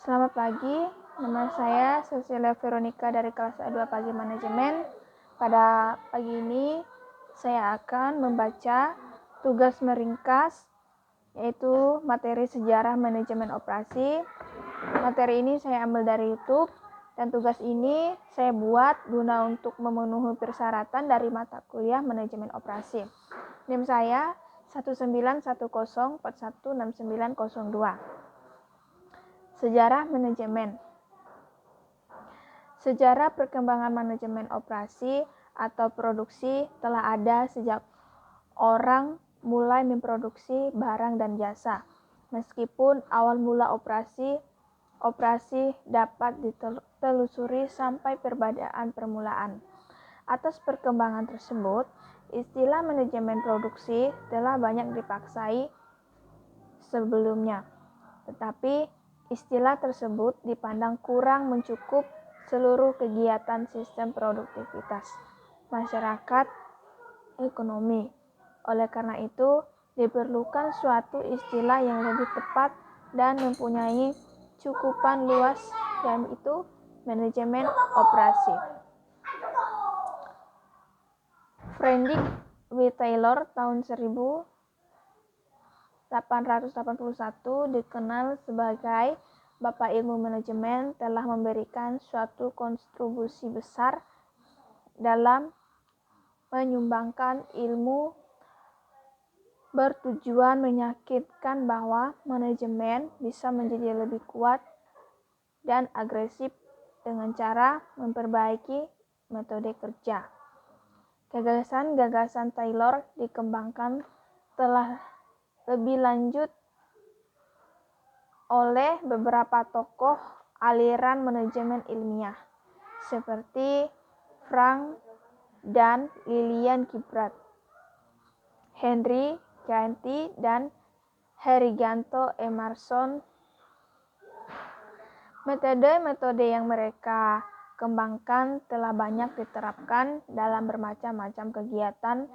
Selamat pagi, nama saya Cecilia Veronica dari kelas A2 Pagi Manajemen. Pada pagi ini saya akan membaca tugas meringkas yaitu materi sejarah manajemen operasi. Materi ini saya ambil dari YouTube dan tugas ini saya buat guna untuk memenuhi persyaratan dari mata kuliah manajemen operasi. NIM saya 1910416902. Sejarah manajemen. Sejarah perkembangan manajemen operasi atau produksi telah ada sejak orang mulai memproduksi barang dan jasa. Meskipun awal mula operasi dapat ditelusuri sampai perbedaan permulaan. Atas perkembangan tersebut, istilah manajemen produksi telah banyak dipakai sebelumnya. Tetapi istilah tersebut dipandang kurang mencakup seluruh kegiatan sistem produktivitas masyarakat ekonomi. Oleh karena itu, diperlukan suatu istilah yang lebih tepat dan mempunyai cukupan luas, yaitu manajemen operasi. Frederick W. Taylor tahun 1881 dikenal sebagai Bapak Ilmu Manajemen, telah memberikan suatu kontribusi besar dalam menyumbangkan ilmu bertujuan meyakinkan bahwa manajemen bisa menjadi lebih kuat dan agresif dengan cara memperbaiki metode kerja. Gagasan-gagasan Taylor dikembangkan telah lebih lanjut oleh beberapa tokoh aliran manajemen ilmiah seperti Frank dan Lillian Gilbert, Henry Ganti dan Heriganto Emerson. Metode-metode yang mereka kembangkan telah banyak diterapkan dalam bermacam-macam kegiatan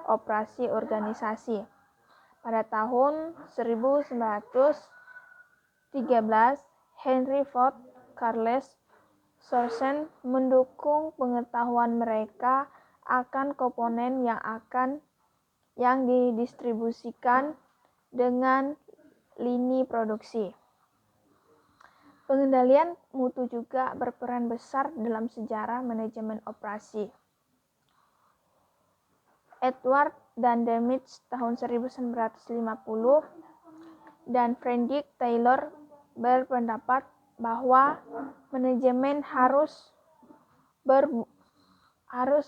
operasi organisasi. Pada tahun 1913, Henry Ford Charles Sorsen mendukung pengetahuan mereka akan komponen yang didistribusikan dengan lini produksi. Pengendalian mutu juga berperan besar dalam sejarah manajemen operasi. Edward dan Demitz tahun 1950 dan Frederick Taylor berpendapat bahwa manajemen harus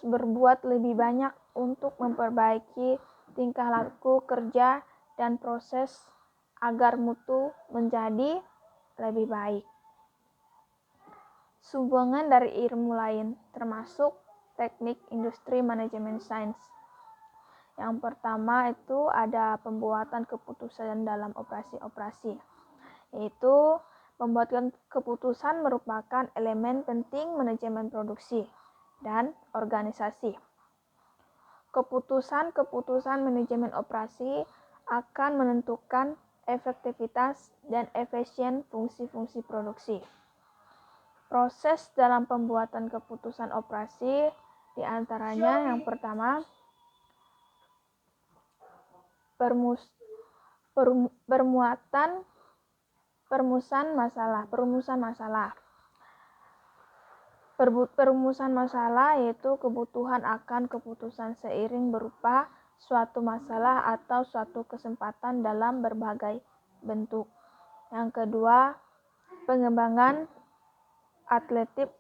berbuat lebih banyak untuk memperbaiki tingkah laku kerja dan proses agar mutu menjadi lebih baik. Sumbangan dari ilmu lain termasuk teknik industri manajemen sains. Yang pertama itu ada pembuatan keputusan dalam operasi-operasi, yaitu pembuatan keputusan merupakan elemen penting manajemen produksi dan organisasi. Keputusan-keputusan manajemen operasi akan menentukan efektivitas dan efisien fungsi-fungsi produksi. Proses dalam pembuatan keputusan operasi diantaranya yang pertama, perumusan masalah yaitu kebutuhan akan keputusan seiring berupa suatu masalah atau suatu kesempatan dalam berbagai bentuk. Yang kedua, pengembangan atletif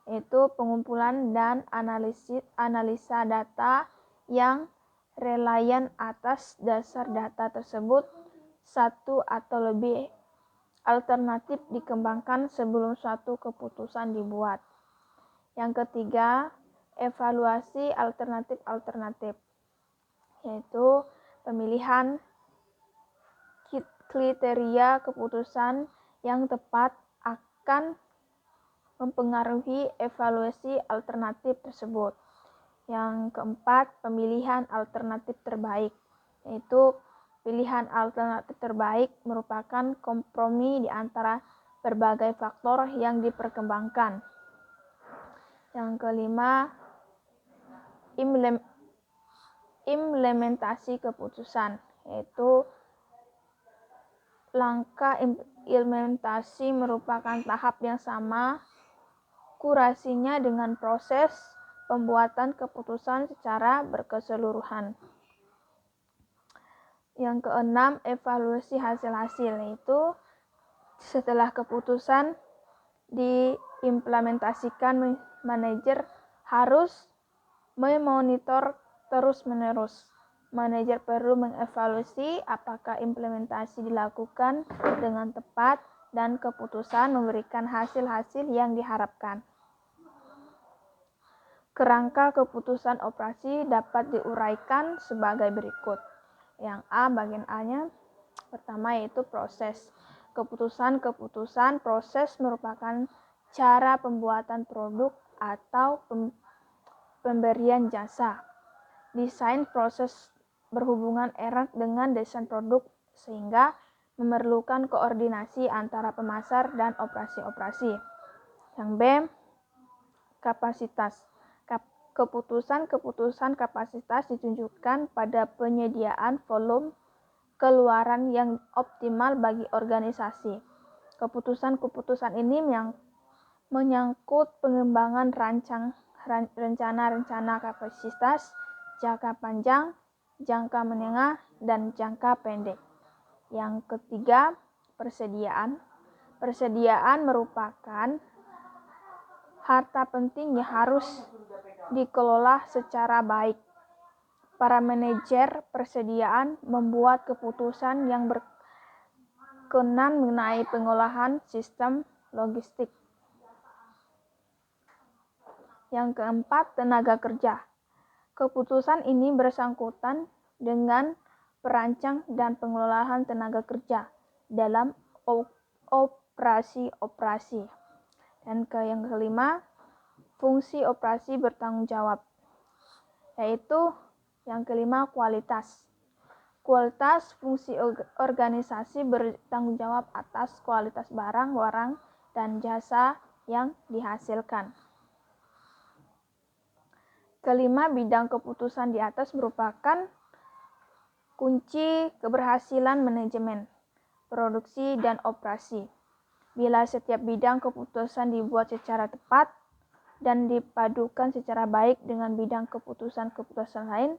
yaitu pengumpulan dan analisa data yang relaian atas dasar data tersebut satu atau lebih alternatif dikembangkan sebelum suatu keputusan dibuat. Yang ketiga, evaluasi alternatif yaitu pemilihan kriteria keputusan yang tepat akan mempengaruhi evaluasi alternatif tersebut. Yang keempat, pemilihan alternatif terbaik, yaitu pilihan alternatif terbaik merupakan kompromi di antara berbagai faktor yang diperkembangkan. Yang kelima, implementasi keputusan, yaitu langkah implementasi merupakan tahap yang sama kurasinya dengan proses pembuatan keputusan secara berkeseluruhan. Yang keenam, evaluasi hasil-hasil, yaitu setelah keputusan diimplementasikan, manajer harus memonitor terus-menerus. Manajer perlu mengevaluasi apakah implementasi dilakukan dengan tepat dan keputusan memberikan hasil-hasil yang diharapkan. Kerangka keputusan operasi dapat diuraikan sebagai berikut. Yang A, bagian A-nya, pertama yaitu proses. Keputusan proses merupakan cara pembuatan produk atau pemberian jasa. Desain proses berhubungan erat dengan desain produk sehingga memerlukan koordinasi antara pemasar dan operasi-operasi. Yang B, kapasitas. Keputusan kapasitas ditunjukkan pada penyediaan volume keluaran yang optimal bagi organisasi. Keputusan ini menyangkut pengembangan rencana kapasitas jangka panjang, jangka menengah, dan jangka pendek. Yang ketiga, persediaan. Persediaan merupakan harta penting yang harus dikelola secara baik. Para manajer persediaan membuat keputusan yang berkenan mengenai pengolahan sistem logistik. Yang keempat, tenaga kerja. Keputusan ini bersangkutan dengan perancang dan pengelolaan tenaga kerja dalam operasi-operasi. Dan yang kelima, fungsi operasi bertanggung jawab, yaitu yang kelima, kualitas. Kualitas fungsi organisasi bertanggung jawab atas kualitas barang, dan jasa yang dihasilkan. Kelima, bidang keputusan di atas merupakan kunci keberhasilan manajemen, produksi, dan operasi. Bila setiap bidang keputusan dibuat secara tepat dan dipadukan secara baik dengan bidang keputusan lain,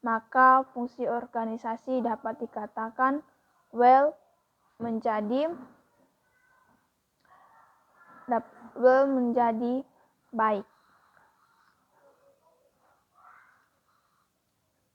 maka fungsi organisasi dapat dikatakan menjadi baik.